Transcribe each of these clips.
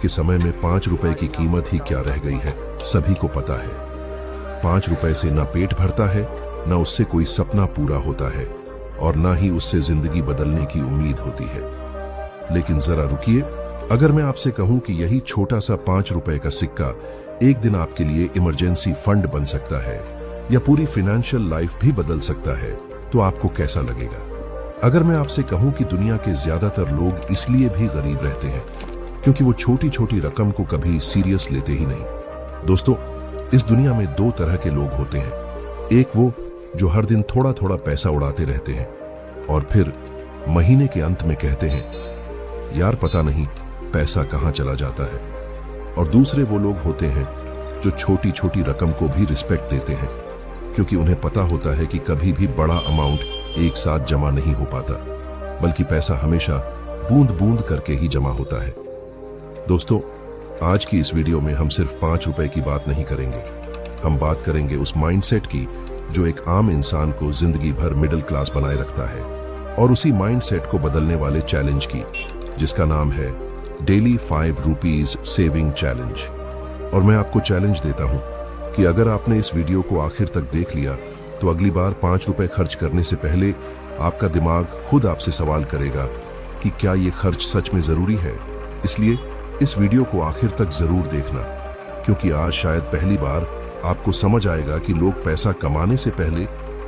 के समय में 5 रुपए की कीमत ही क्या रह गई है, सभी को पता है। 5 रुपए से ना पेट भरता है, ना उससे कोई सपना पूरा होता है और ना ही उससे जिंदगी बदलने की उम्मीद होती है। लेकिन जरा रुकिए, अगर मैं आपसे कहूं कि यही छोटा सा 5 रुपए का सिक्का एक दिन आपके लिए इमरजेंसी फंड बन सकता है या पूरी फाइनेंशियल लाइफ भी बदल सकता है, तो आपको कैसा लगेगा? अगर मैं आपसे कहूं कि दुनिया के ज्यादातर लोग इसलिए भी गरीब रहते हैं क्योंकि वो छोटी छोटी रकम को कभी सीरियस लेते ही नहीं। दोस्तों, इस दुनिया में 2 तरह के लोग होते हैं। एक वो जो हर दिन थोड़ा थोड़ा पैसा उड़ाते रहते हैं और फिर महीने के अंत में कहते हैं, यार पता नहीं पैसा कहां चला जाता है। और दूसरे वो लोग होते हैं जो छोटी छोटी रकम को भी रिस्पेक्ट देते हैं क्योंकि उन्हें पता होता है कि कभी भी बड़ा अमाउंट एक साथ जमा नहीं हो पाता, बल्कि पैसा हमेशा बूंद बूंद करके ही जमा होता है। दोस्तों, आज की इस वीडियो में हम सिर्फ 5 रुपए की बात नहीं करेंगे। हम बात करेंगे उस माइंडसेट की जो एक आम इंसान को जिंदगी भर मिडिल क्लास बनाए रखता है, और उसी माइंडसेट को बदलने वाले चैलेंज की जिसका नाम है डेली 5 रुपीज सेविंग चैलेंज। और मैं आपको चैलेंज देता हूं कि अगर आपने इस वीडियो को आखिर तक देख लिया तो अगली बार 5 रुपए खर्च करने से पहले आपका दिमाग खुद आपसे सवाल करेगा कि क्या ये खर्च सच में जरूरी है। इसलिए इस वीडियो को आखिर तक जरूर देखना, क्योंकि आज शायद पहली बार आपको समझ आएगा कि लोग पैसा कमाने से पहले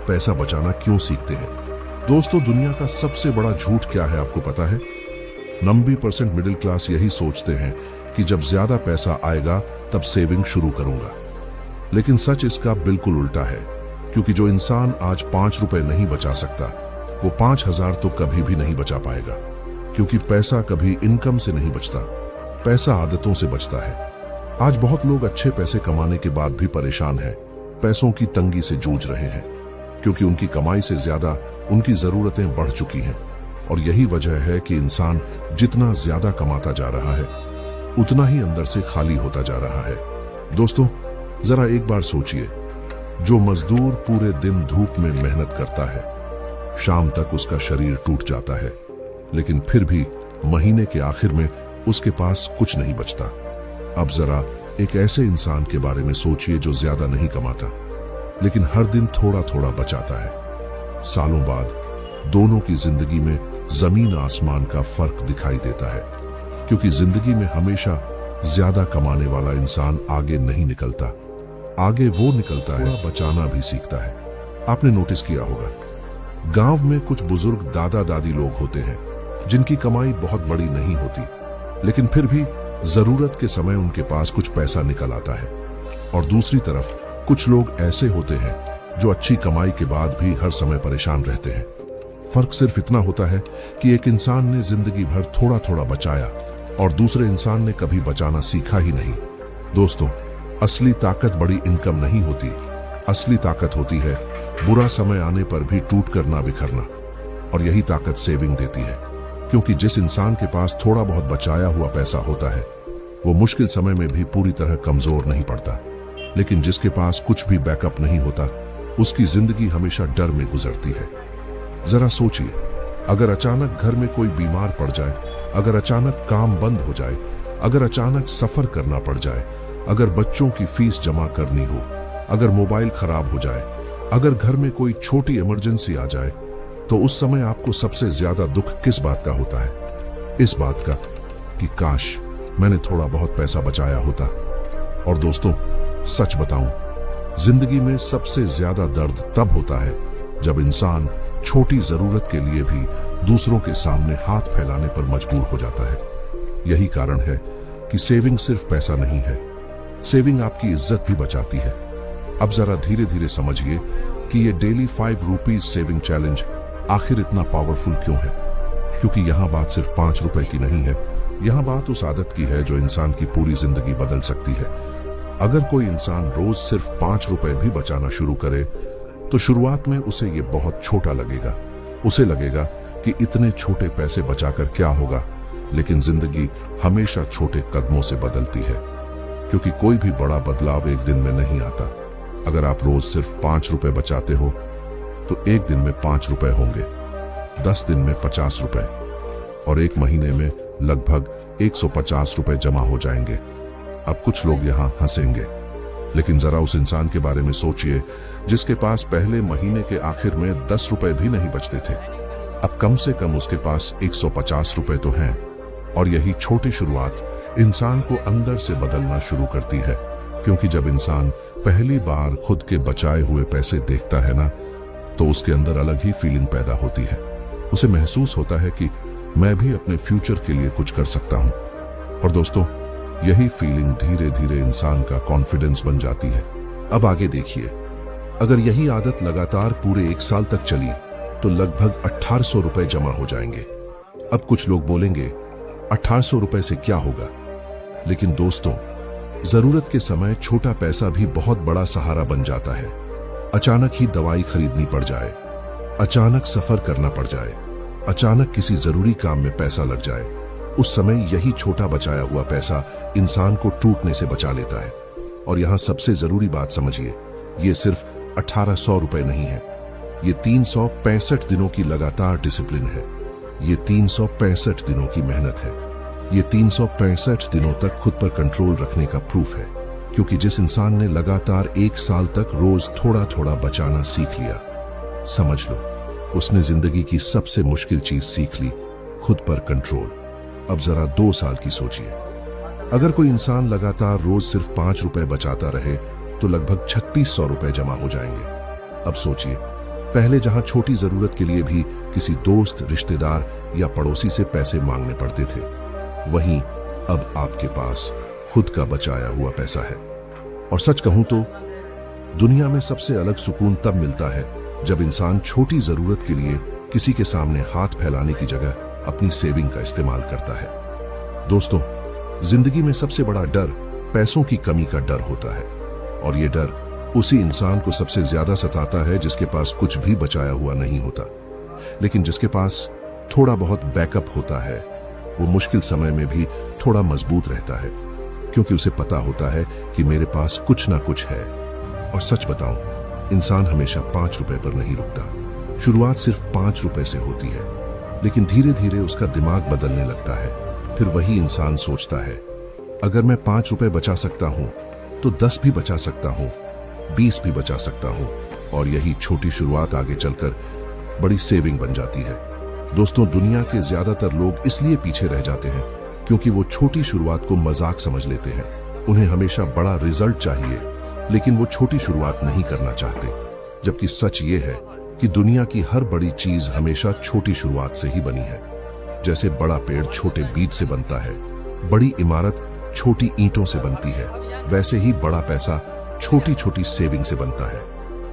पैसा बचाना क्यों सीखते हैं। दोस्तों, दुनिया का सबसे बड़ा झूठ क्या है आपको पता है? 90% मिडिल क्लास यही सोचते हैं कि जब ज्यादा पैसा आएगा तब सेविंग शुरू करूंगा। लेकिन सच इसका बिल्कुल उल्टा है, क्योंकि जो इंसान आज 5 रुपए नहीं बचा सकता वो 5000 तो कभी भी नहीं बचा पाएगा। क्योंकि पैसा कभी इनकम से नहीं बचता, पैसा आदतों से बचता है। आज बहुत लोग अच्छे पैसे कमाने के बाद भी परेशान हैं, पैसों की तंगी से जूझ रहे हैं, क्योंकि उनकी कमाई से ज्यादा उनकी जरूरतें बढ़ चुकी हैं। और यही वजह है कि इंसान जितना ज्यादा कमाता जा रहा है उतना ही अंदर से खाली होता जा रहा है। दोस्तों, जरा एक बार सोचिए, जो मजदूर पूरे दिन धूप में मेहनत करता है, शाम तक उसका शरीर टूट जाता है, लेकिन फिर भी महीने के आखिर में उसके पास कुछ नहीं बचता। अब जरा एक ऐसे इंसान के बारे में सोचिए जो ज्यादा नहीं कमाता लेकिन हर दिन थोड़ा थोड़ा बचाता है। सालों बाद दोनों की जिंदगी में जमीन आसमान का फर्क दिखाई देता है, क्योंकि जिंदगी में हमेशा ज्यादा कमाने वाला इंसान आगे नहीं निकलता, आगे वो निकलता है बचाना भी सीखता है। आपने नोटिस किया होगा, गांव में कुछ बुजुर्ग दादा दादी लोग होते हैं जिनकी कमाई बहुत बड़ी नहीं होती, लेकिन फिर भी जरूरत के समय उनके पास कुछ पैसा निकल आता है। और दूसरी तरफ कुछ लोग ऐसे होते हैं जो अच्छी कमाई के बाद भी हर समय परेशान रहते हैं। फर्क सिर्फ इतना होता है कि एक इंसान ने जिंदगी भर थोड़ा थोड़ा बचाया और दूसरे इंसान ने कभी बचाना सीखा ही नहीं। दोस्तों, असली ताकत बड़ी इनकम नहीं होती, असली ताकत होती है बुरा समय आने पर भी टूट कर ना बिखरना। और यही ताकत सेविंग देती है, क्योंकि जिस इंसान के पास थोड़ा बहुत बचाया हुआ पैसा होता है वो मुश्किल समय में भी पूरी तरह कमजोर नहीं पड़ता, लेकिन जिसके पास कुछ भी बैकअप नहीं होता उसकी जिंदगी हमेशा डर में गुजरती है। जरा सोचिए, अगर अचानक घर में कोई बीमार पड़ जाए, अगर अचानक काम बंद हो जाए, अगर अचानक सफर करना पड़ जाए, अगर बच्चों की फीस जमा करनी हो, अगर मोबाइल खराब हो जाए, अगर घर में कोई छोटी इमरजेंसी आ जाए, तो उस समय आपको सबसे ज्यादा दुख किस बात का होता है? इस बात का कि काश मैंने थोड़ा बहुत पैसा बचाया होता। और दोस्तों, सच बताऊं, जिंदगी में सबसे ज्यादा दर्द तब होता है जब इंसान छोटी जरूरत के लिए भी दूसरों के सामने हाथ फैलाने पर मजबूर हो जाता है। यही कारण है कि सेविंग सिर्फ पैसा नहीं है, सेविंग आपकी इज्जत भी बचाती है। अब जरा धीरे धीरे समझिए कि ये डेली 5 रुपीज सेविंग चैलेंज आखिर इतना पावरफुल क्यों है। क्योंकि यहाँ बात सिर्फ 5 रुपए की नहीं है, यहाँ बात उस आदत की है जो इंसान की पूरी जिंदगी बदल सकती है। अगर कोई इंसान रोज सिर्फ 5 रुपए भी बचाना शुरू करे तो शुरुआत में उसे ये बहुत छोटा लगेगा, उसे लगेगा कि इतने छोटे पैसे बचाकर क्या होगा, लेकिन जिंदगी हमेशा छोटे कदमों से बदलती है, क्योंकि कोई भी बड़ा बदलाव एक दिन में नहीं आता। अगर आप रोज सिर्फ 5 रुपए बचाते हो तो एक दिन में 5 रुपए होंगे, 10 दिन में 50 रुपए और एक महीने में लगभग 150 रुपए जमा हो जाएंगे। अब कुछ लोग यहां हंसेंगे, लेकिन जरा उस इंसान के बारे में सोचिए जिसके पास पहले महीने के आखिर में 10 रुपए भी नहीं बचते थे। अब कम से कम उसके पास 150 रुपए तो हैं। और यही छोटी शुरुआत इंसान को अंदर से बदलना शुरू करती है, क्योंकि जब इंसान पहली बार खुद के बचाए हुए पैसे देखता है ना, तो उसके अंदर अलग ही फीलिंग पैदा होती है। उसे महसूस होता है कि मैं भी अपने फ्यूचर के लिए कुछ कर सकता हूं। और दोस्तों, यही फीलिंग धीरे धीरे इंसान का कॉन्फिडेंस बन जाती है। अब आगे देखिए, अगर यही आदत लगातार पूरे 1 साल तक चली तो लगभग 1800 रुपए जमा हो जाएंगे। अब कुछ लोग बोलेंगे 1800 रुपए से क्या होगा? लेकिन दोस्तों, जरूरत के समय छोटा पैसा भी बहुत बड़ा सहारा बन जाता है। अचानक ही दवाई खरीदनी पड़ जाए, अचानक सफर करना पड़ जाए, अचानक किसी जरूरी काम में पैसा लग जाए, उस समय यही छोटा बचाया हुआ पैसा इंसान को टूटने से बचा लेता है। और यहां सबसे जरूरी बात समझिए, ये सिर्फ 1800 रुपए नहीं है, ये 365 दिनों की लगातार डिसिप्लिन है। ये 365 दिनों की मेहनत है। ये 365 दिनों तक खुद पर कंट्रोल रखने का प्रूफ है। क्योंकि जिस इंसान ने लगातार 1 साल तक रोज थोड़ा थोड़ा बचाना सीख लिया, समझ लो उसने जिंदगी की सबसे मुश्किल चीज सीख ली, खुद पर कंट्रोल। अब जरा 2 साल की सोचिए, अगर कोई इंसान लगातार रोज सिर्फ 5 रुपए बचाता रहे तो लगभग 3600 रुपए जमा हो जाएंगे। अब सोचिए, पहले जहां छोटी जरूरत के लिए भी किसी दोस्त, रिश्तेदार या पड़ोसी से पैसे मांगने पड़ते थे, वहीं अब आपके पास खुद का बचाया हुआ पैसा है। और सच कहूं तो दुनिया में सबसे अलग सुकून तब मिलता है जब इंसान छोटी जरूरत के लिए किसी के सामने हाथ फैलाने की जगह अपनी सेविंग का इस्तेमाल करता है। दोस्तों, जिंदगी में सबसे बड़ा डर पैसों की कमी का डर होता है। और ये डर उसी इंसान को सबसे ज्यादा सताता है जिसके पास कुछ भी बचाया हुआ नहीं होता। लेकिन जिसके पास थोड़ा बहुत बैकअप होता है, वो मुश्किल समय में भी थोड़ा मजबूत रहता है, क्योंकि उसे पता होता है कि मेरे पास कुछ ना कुछ है। और सच बताऊं, इंसान हमेशा 5 रुपए पर नहीं रुकता। शुरुआत सिर्फ 5 रुपए से होती है, लेकिन धीरे धीरे उसका दिमाग बदलने लगता है। फिर वही इंसान सोचता है, अगर मैं 5 रुपए बचा सकता हूं तो 10 भी बचा सकता हूं, 20 भी बचा सकता हूं। और यही छोटी शुरुआत आगे चलकर बड़ी सेविंग बन जाती है। दोस्तों, दुनिया के ज्यादातर लोग इसलिए पीछे रह जाते हैं क्योंकि वो छोटी शुरुआत को मजाक समझ लेते हैं। उन्हें हमेशा बड़ा रिजल्ट चाहिए, लेकिन वो छोटी शुरुआत नहीं करना चाहते। जबकि सच ये है कि दुनिया की हर बड़ी चीज हमेशा छोटी शुरुआत से ही बनी है। जैसे बड़ा पेड़ छोटे बीज से बनता है, बड़ी इमारत छोटी ईंटों से बनती है, वैसे ही बड़ा पैसा छोटी छोटी सेविंग से बनता है।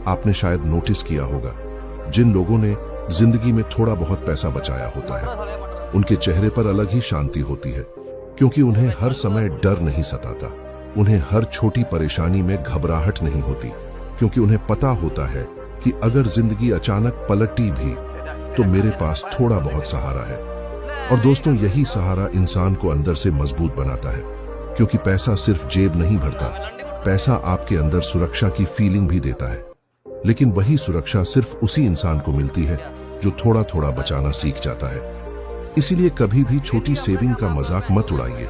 आपने शायद नोटिस किया होगा, जिन लोगों ने जिंदगी में थोड़ा बहुत पैसा बचाया होता है, उनके चेहरे पर अलग ही शांति होती है, क्योंकि उन्हें हर समय डर नहीं सताता। उन्हें हर छोटी परेशानी में घबराहट नहीं होती, क्योंकि उन्हें पता होता है कि अगर जिंदगी अचानक पलटी भी तो मेरे पास थोड़ा बहुत सहारा है। और दोस्तों, यही सहारा इंसान को अंदर से मजबूत बनाता है, क्योंकि पैसा सिर्फ जेब नहीं भरता, पैसा आपके अंदर सुरक्षा की फीलिंग भी देता है। लेकिन वही सुरक्षा सिर्फ उसी इंसान को मिलती है जो थोड़ा थोड़ा बचाना सीख जाता है। इसीलिए कभी भी छोटी सेविंग का मजाक मत उड़ाइए,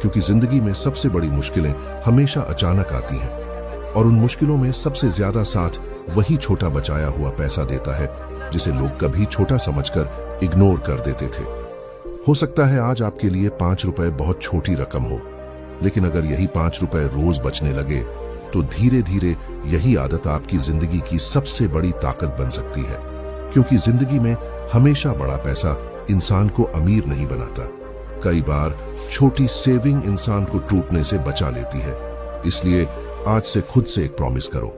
क्योंकि जिंदगी में सबसे बड़ी मुश्किलें हमेशा अचानक आती हैं, और उन मुश्किलों में सबसे ज्यादा साथ वही छोटा बचाया हुआ पैसा देता है जिसे लोग कभी छोटा समझकर इग्नोर कर देते थे। हो सकता है आज आपके लिए 5 रुपए बहुत छोटी रकम हो, लेकिन अगर यही 5 रुपए रोज बचने लगे तो धीरे धीरे यही आदत आपकी जिंदगी की सबसे बड़ी ताकत बन सकती है। क्योंकि जिंदगी में हमेशा बड़ा पैसा इंसान को अमीर नहीं बनाता, कई बार छोटी सेविंग इंसान को टूटने से बचा लेती है। इसलिए आज से खुद से एक प्रॉमिस करो,